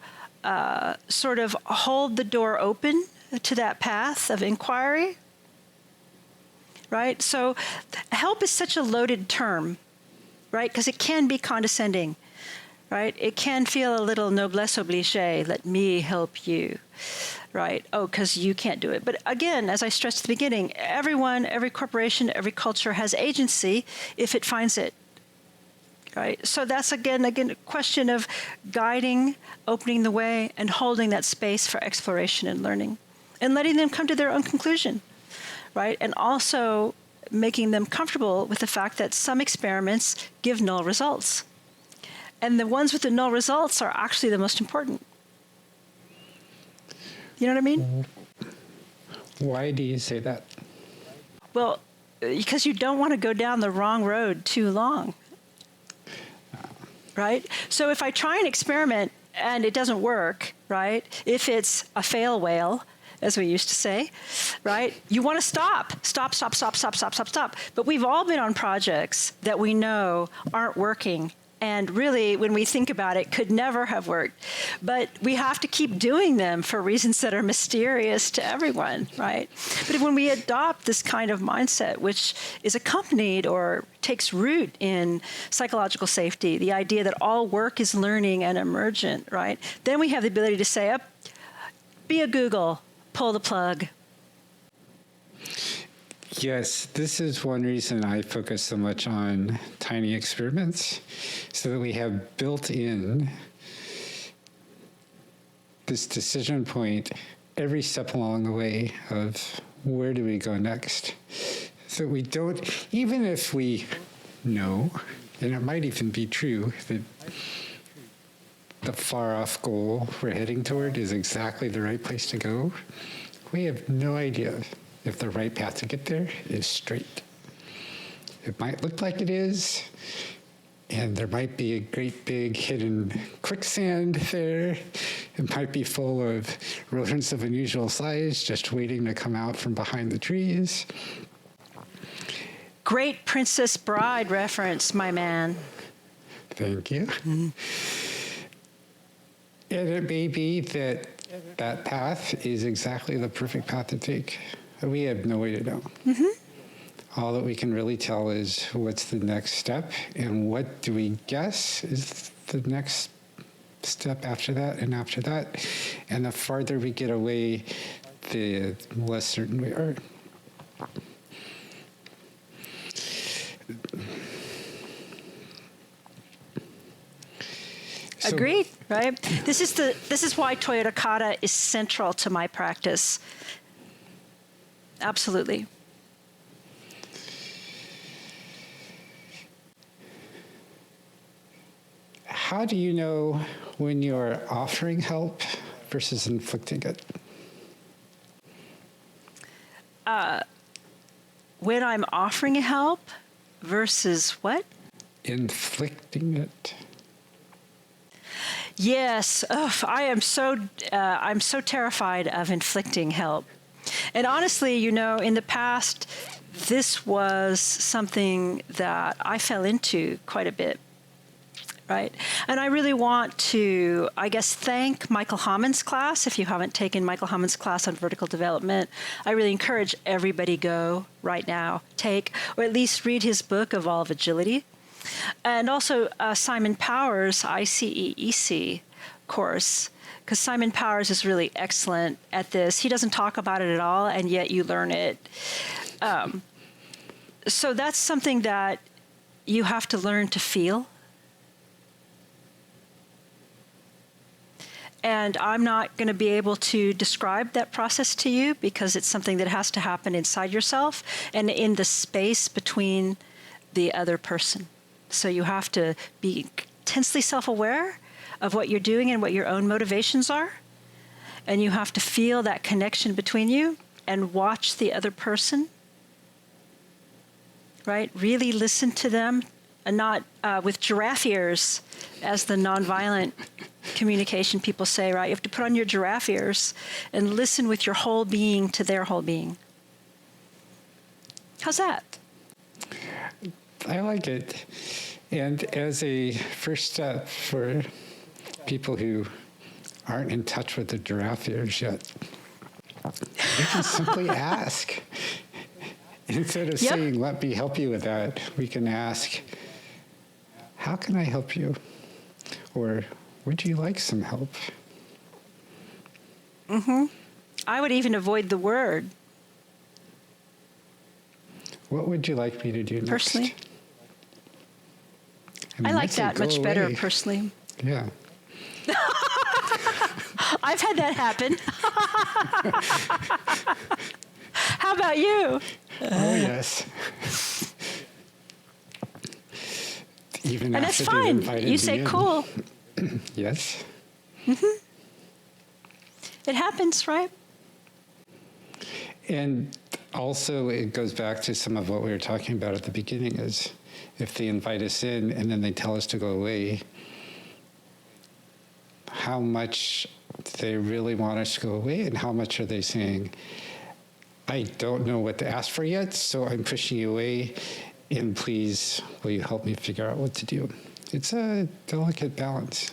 sort of hold the door open to that path of inquiry, right? So help is such a loaded term, right? Because it can be condescending. Right? It can feel a little noblesse oblige, let me help you, right? Oh, because you can't do it. But again, as I stressed at the beginning, everyone, every corporation, every culture has agency if it finds it, right? So that's, again, a question of guiding, opening the way, and holding that space for exploration and learning, and letting them come to their own conclusion, right? And also making them comfortable with the fact that some experiments give null results. And the ones with the null results are actually the most important. You know what I mean? Why do you say that? Well, because you don't want to go down the wrong road too long. Right? So if I try an experiment and it doesn't work, right? If it's a fail whale, as we used to say, right? You want to stop. But we've all been on projects that we know aren't working. And really, when we think about it, could never have worked. But we have to keep doing them for reasons that are mysterious to everyone, right? But when we adopt this kind of mindset, which is accompanied or takes root in psychological safety, the idea that all work is learning and emergent, right? Then we have the ability to say, be a Google, pull the plug. Yes, this is one reason I focus so much on tiny experiments, so that we have built in this decision point every step along the way of where do we go next. So we don't, even if we know, and it might even be true, that the far off goal we're heading toward is exactly the right place to go, we have no idea if the right path to get there is straight. It might look like it is, and there might be a great big hidden quicksand there. It might be full of rodents of unusual size just waiting to come out from behind the trees. Great Princess Bride reference, my man. Thank you. Mm-hmm. And it may be that that path is exactly the perfect path to take. We have no way to know. Mm-hmm. All that we can really tell is what's the next step, and what do we guess is the next step after that and after that. And the farther we get away, the less certain we are. So, agreed, right? This is why Toyota Kata is central to my practice. Absolutely. How do you know when you're offering help versus inflicting it? When I'm offering help versus what? Inflicting it. Yes. I'm so terrified of inflicting help. And honestly, you know, in the past, this was something that I fell into quite a bit, right? And I really want to, I guess, thank Michael Hammond's class. If you haven't taken Michael Hammond's class on vertical development, I really encourage everybody go right now, take, or at least read his book, Evolve Agility. And also Simon Powers' ICEEC course, because Simon Powers is really excellent at this. He doesn't talk about it at all, and yet you learn it. So that's something that you have to learn to feel. And I'm not going to be able to describe that process to you because it's something that has to happen inside yourself and in the space between the other person. So you have to be intensely self-aware of what you're doing and what your own motivations are. And you have to feel that connection between you and watch the other person, right? Really listen to them, and not with giraffe ears, as the nonviolent communication people say, right? You have to put on your giraffe ears and listen with your whole being to their whole being. How's that? I like it. And as a first step for people who aren't in touch with the giraffe ears yet, you can simply ask. Instead of saying, let me help you with that, we can ask, how can I help you? Or would you like some help? I would even avoid the word. What would you like me to do next? Personally. mean, I like that much away. better, personally. Yeah. I've had that happen. How about you? Oh, yes. Even And that's fine. You say cool. Yes. It happens, right? And also it goes back to some of what we were talking about at the beginning is if they invite us in and then they tell us to go away, how much they really want us to go away and how much are they saying, I don't know what to ask for yet, so I'm pushing you away, and please, will you help me figure out what to do? It's a delicate balance.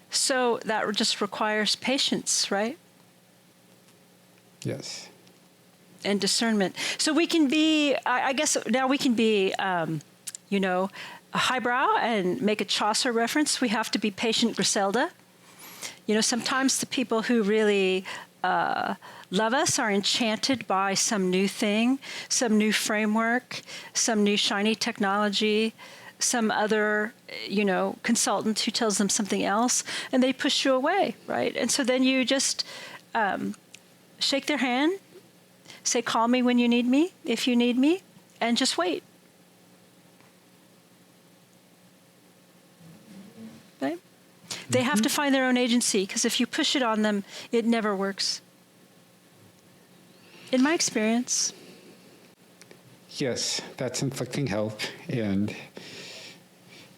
So that just requires patience, right? Yes. And discernment. So we can be, I guess now we can be, a highbrow and make a Chaucer reference. We have to be patient Griselda. You know, sometimes the people who really love us are enchanted by some new thing, some new framework, some new shiny technology, some other, consultant who tells them something else, and they push you away, right? And so then you just shake their hand, say, call me when you need me, if you need me, and just wait. Right? They have to find their own agency, because if you push it on them, it never works. In my experience. Yes, that's inflicting help, and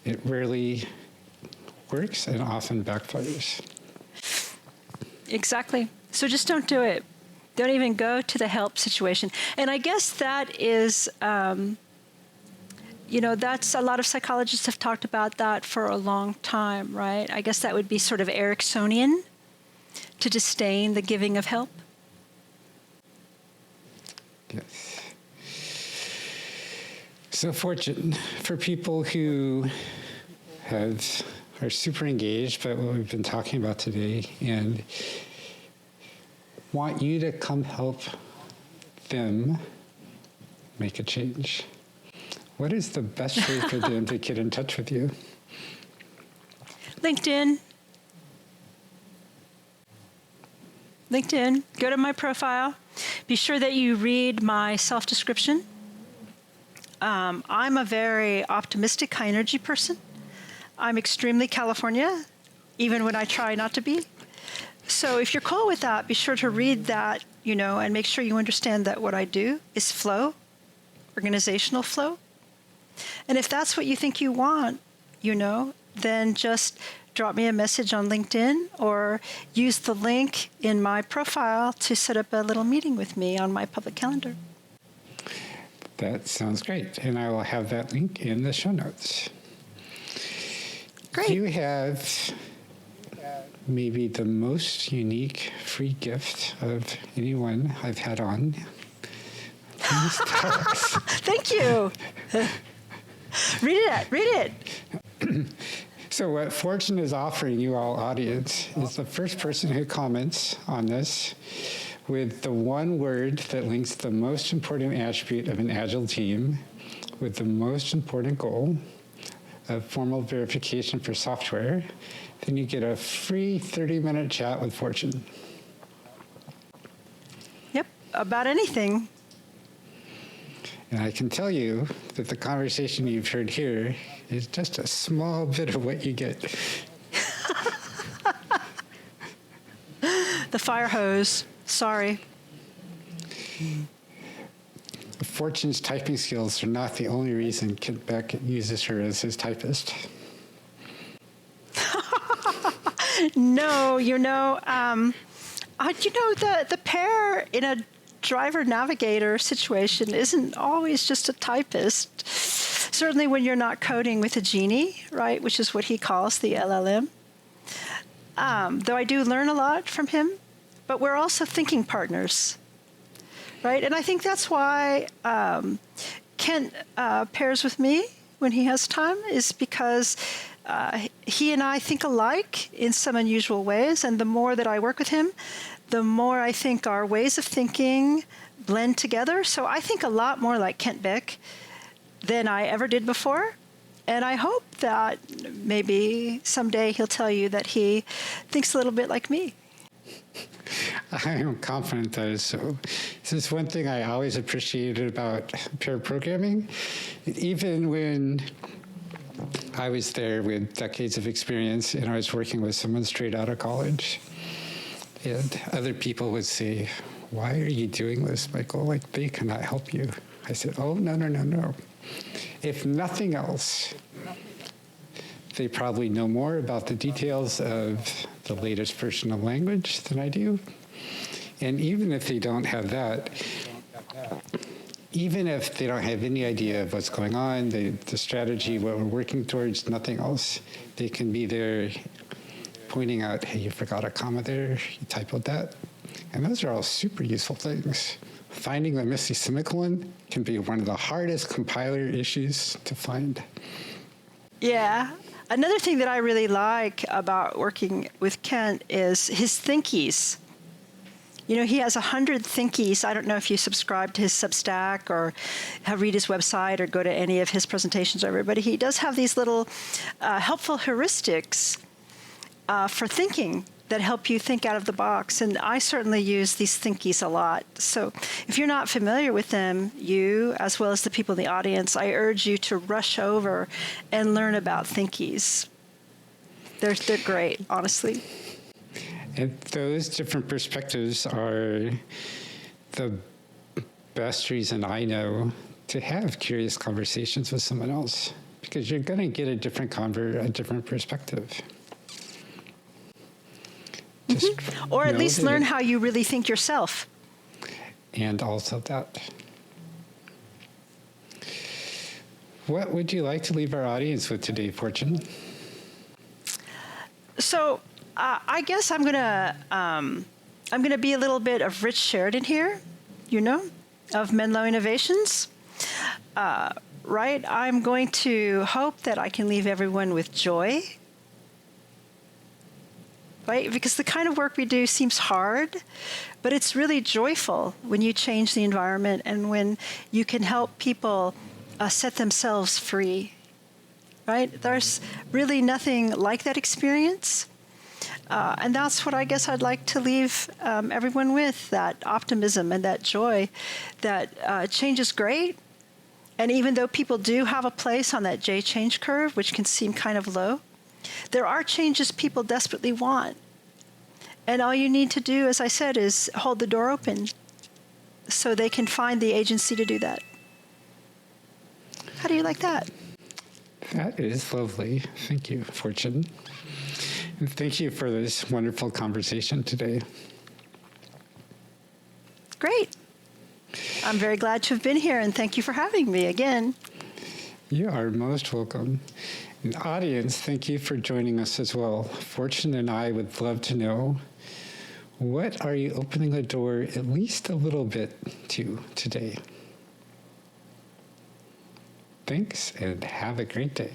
it rarely works and often backfires. Exactly. So just don't do it. Don't even go to the help situation. And I guess that is, that's a lot of psychologists have talked about that for a long time, right? I guess that would be sort of Ericksonian, to disdain the giving of help. Yes. So, Fortune, for people who are super engaged by what we've been talking about today and want you to come help them make a change, what is the best way for them to get in touch with you? LinkedIn. Go to my profile. Be sure that you read my self-description. I'm a very optimistic, high-energy person. I'm extremely California, even when I try not to be. So if you're cool with that, be sure to read that, and make sure you understand that what I do is flow, organizational flow. And if that's what you think you want, then just drop me a message on LinkedIn or use the link in my profile to set up a little meeting with me on my public calendar. That sounds great. And I will have that link in the show notes. Great. You have maybe the most unique free gift of anyone I've had on. Please tell us. Thank you. Read it. So what Fortune is offering you all audience is the first person who comments on this with the one word that links the most important attribute of an agile team with the most important goal of formal verification for software, then you get a free 30-minute chat with Fortune. Yep, about anything. And I can tell you that the conversation you've heard here is just a small bit of what you get. The fire hose. Sorry. Fortune's typing skills are not the only reason Kent Beck uses her as his typist. No, the pair in a driver navigator situation isn't always just a typist. Certainly when you're not coding with a genie, right, which is what he calls the LLM. Though I do learn a lot from him, but we're also thinking partners, right? And I think that's why Kent pairs with me when he has time, is because he and I think alike in some unusual ways. And the more that I work with him, the more I think our ways of thinking blend together. So I think a lot more like Kent Beck than I ever did before. And I hope that maybe someday he'll tell you that he thinks a little bit like me. I am confident that is so. This is one thing I always appreciated about pair programming. Even when I was there with decades of experience and I was working with someone straight out of college, and other people would say, "Why are you doing this, Michael? Like, they cannot help you." I said, "Oh, no. If nothing else, they probably know more about the details of the latest version of language than I do. And even if they don't have that, even if they don't have any idea of what's going on, the strategy, what we're working towards, nothing else, they can be there pointing out, hey, you forgot a comma there, you typoed that." And those are all super useful things. Finding the missing semicolon can be one of the hardest compiler issues to find. Yeah. Another thing that I really like about working with Kent is his thinkies. He has 100 thinkies. I don't know if you subscribe to his Substack or read his website or go to any of his presentations or whatever, but he does have these little helpful heuristics for thinking that help you think out of the box. And I certainly use these thinkies a lot. So if you're not familiar with them, you, as well as the people in the audience, I urge you to rush over and learn about thinkies. They're great, honestly. And those different perspectives are the best reason I know to have curious conversations with someone else, because you're going to get a different perspective. Or at least learn how you really think yourself. And also that. What would you like to leave our audience with today, Fortune? So I guess I'm gonna be a little bit of Rich Sheridan here, of Menlo Innovations. Right? I'm going to hope that I can leave everyone with joy. Right? Because the kind of work we do seems hard, but it's really joyful when you change the environment and when you can help people set themselves free. Right? There's really nothing like that experience. And that's what I guess I'd like to leave everyone with, that optimism and that joy that change is great. And even though people do have a place on that J change curve, which can seem kind of low, there are changes people desperately want. And all you need to do, as I said, is hold the door open so they can find the agency to do that. How do you like that? That is lovely. Thank you, Fortune. And thank you for this wonderful conversation today. Great. I'm very glad to have been here, and thank you for having me again. You are most welcome. And audience, thank you for joining us as well. Fortune and I would love to know, what are you opening the door at least a little bit to today? Thanks, and have a great day.